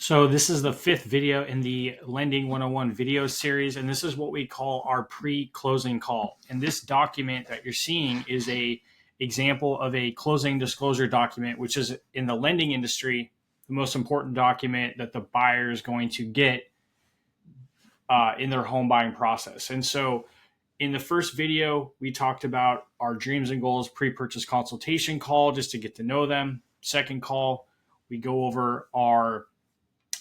So this is the fifth video in the Lending 101 video series, and this is what we call our pre-closing call. And this document that you're seeing is a example of a closing disclosure document, which is in the lending industry, the most important document that the buyer is going to get in their home buying process. And so in the first video, we talked about our dreams and goals pre-purchase consultation call just to get to know them. Second call, we go over our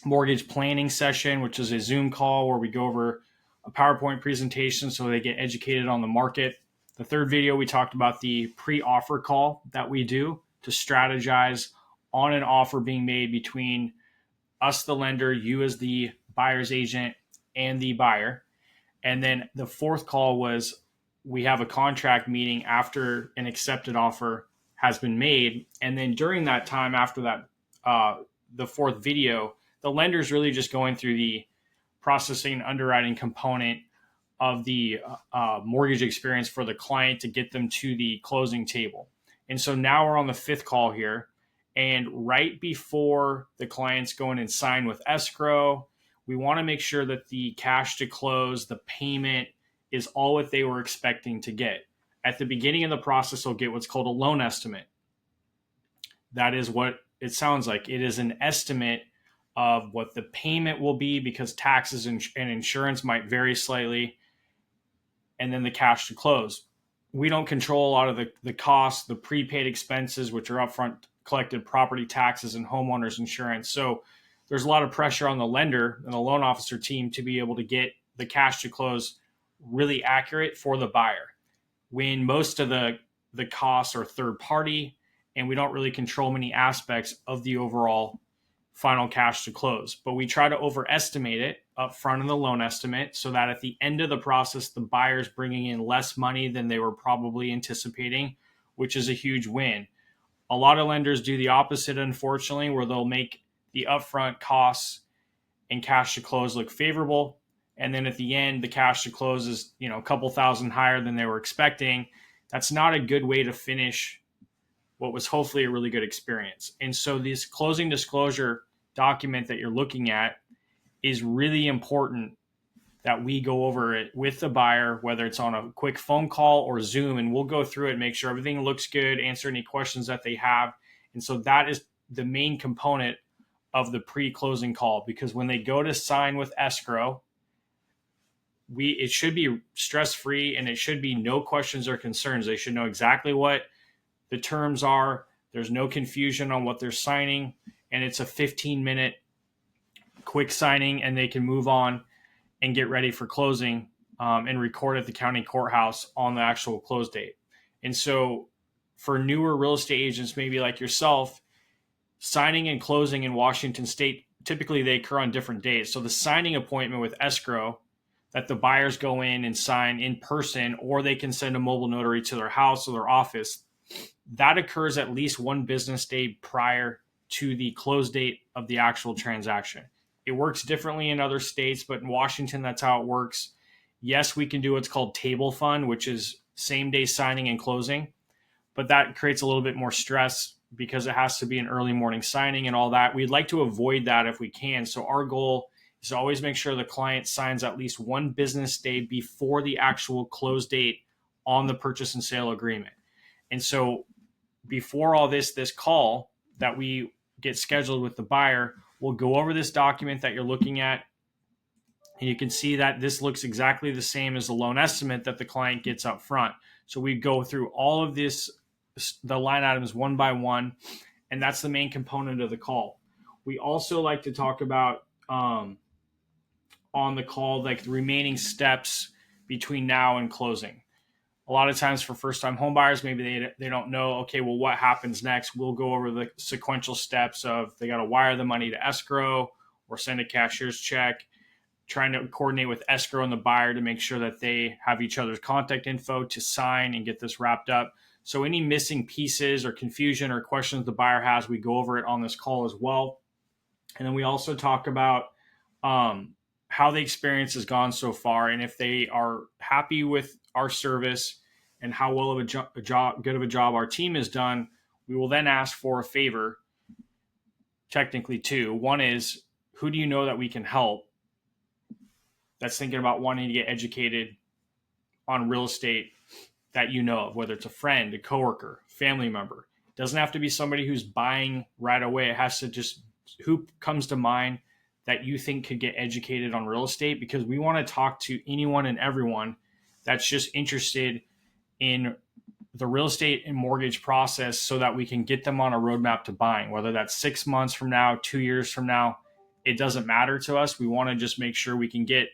mortgage planning session, which is a Zoom call where we go over a PowerPoint presentation so they get educated on the market. The third video, we talked about the pre-offer call that we do to strategize on an offer being made between us, the lender, you as the buyer's agent, and the buyer. And then the fourth call was we have a contract meeting after an accepted offer has been made. And then during that time, after that, the fourth video, the lender is really just going through the processing and underwriting component of the mortgage experience for the client to get them to the closing table. And so now we're on the fifth call here. And right before the client's going and sign with escrow, we want to make sure that the cash to close, the payment is all what they were expecting to get. At the beginning of the process, they'll get what's called a loan estimate. That is what it sounds like. It is an estimate of what the payment will be because taxes and insurance might vary slightly, and then the cash to close. We don't control a lot of the costs, the prepaid expenses, which are upfront collected property taxes and homeowners insurance. So there's a lot of pressure on the lender and the loan officer team to be able to get the cash to close really accurate for the buyer. When most of the costs are third party and we don't really control many aspects of the overall final cash to close, but we try to overestimate it up front in the loan estimate so that at the end of the process, the buyer's bringing in less money than they were probably anticipating, which is a huge win. A lot of lenders do the opposite, unfortunately, where they'll make the upfront costs and cash to close look favorable. And then at the end, the cash to close is, a couple thousand higher than they were expecting. That's not a good way to finish what was hopefully a really good experience. And so this closing disclosure document that you're looking at is really important that we go over it with the buyer, whether it's on a quick phone call or Zoom, and we'll go through it, make sure everything looks good, answer any questions that they have. And so that is the main component of the pre-closing call, because when they go to sign with escrow, it should be stress-free and it should be no questions or concerns. They should know exactly what the terms are. There's no confusion on what they're signing. And it's a 15-minute quick signing, and they can move on and get ready for closing and record at the county courthouse on the actual close date. And so for newer real estate agents, maybe like yourself, signing and closing in Washington State, typically they occur on different days. So the signing appointment with escrow that the buyers go in and sign in person, or they can send a mobile notary to their house or their office, that occurs at least one business day prior to the close date of the actual transaction. It works differently in other states, but in Washington, that's how it works. Yes, we can do what's called table fund, which is same day signing and closing, but that creates a little bit more stress because it has to be an early morning signing and all that. We'd like to avoid that if we can. So our goal is to always make sure the client signs at least one business day before the actual close date on the purchase and sale agreement. And so before all this call that we get scheduled with the buyer, we'll go over this document that you're looking at. And you can see that this looks exactly the same as the loan estimate that the client gets up front. So we go through all of this, the line items one by one, and that's the main component of the call. We also like to talk about on the call, like the remaining steps between now and closing. A lot of times for first-time home buyers, maybe they don't know, okay, well, what happens next? We'll go over the sequential steps of they got to wire the money to escrow or send a cashier's check, trying to coordinate with escrow and the buyer to make sure that they have each other's contact info to sign and get this wrapped up. So any missing pieces or confusion or questions the buyer has, we go over it on this call as well. And then we also talk about how the experience has gone so far, and if they are happy with our service and how well of good of a job our team has done, we will then ask for a favor, technically two. One is who do you know that we can help that's thinking about wanting to get educated on real estate that you know of, whether it's a friend, a coworker, family member. It doesn't have to be somebody who's buying right away. It has to just, who comes to mind that you think could get educated on real estate, because we want to talk to anyone and everyone that's just interested in the real estate and mortgage process so that we can get them on a roadmap to buying, whether that's 6 months from now, 2 years from now. It doesn't matter to us. We want to just make sure we can get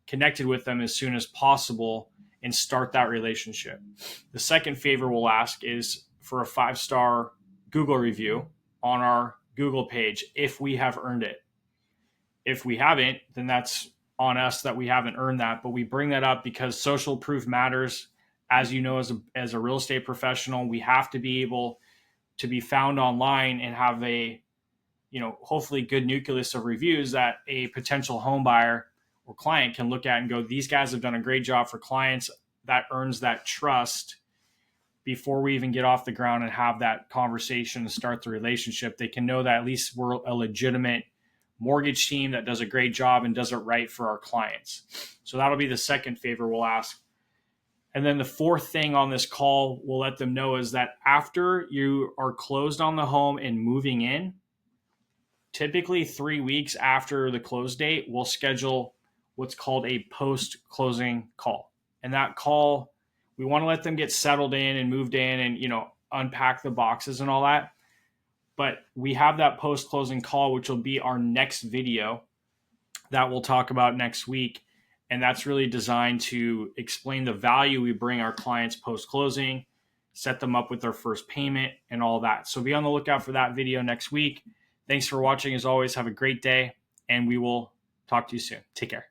connected with them as soon as possible and start that relationship. The second favor we'll ask is for a 5-star Google review on our Google page if we have earned it. If we haven't, then that's on us that we haven't earned that. But we bring that up because social proof matters. As you know, as a real estate professional, we have to be able to be found online and have a, hopefully good nucleus of reviews that a potential home buyer or client can look at and go, these guys have done a great job for clients. That earns that trust before we even get off the ground and have that conversation and start the relationship. They can know that at least we're a legitimate mortgage team that does a great job and does it right for our clients. So that'll be the second favor we'll ask. And then the fourth thing on this call we'll let them know is that after you are closed on the home and moving in, typically 3 weeks after the close date, we'll schedule what's called a post-closing call. And that call, we want to let them get settled in and moved in and, unpack the boxes and all that. But we have that post-closing call, which will be our next video that we'll talk about next week. And that's really designed to explain the value we bring our clients post-closing, set them up with their first payment and all that. So be on the lookout for that video next week. Thanks for watching. As always, have a great day, and we will talk to you soon. Take care.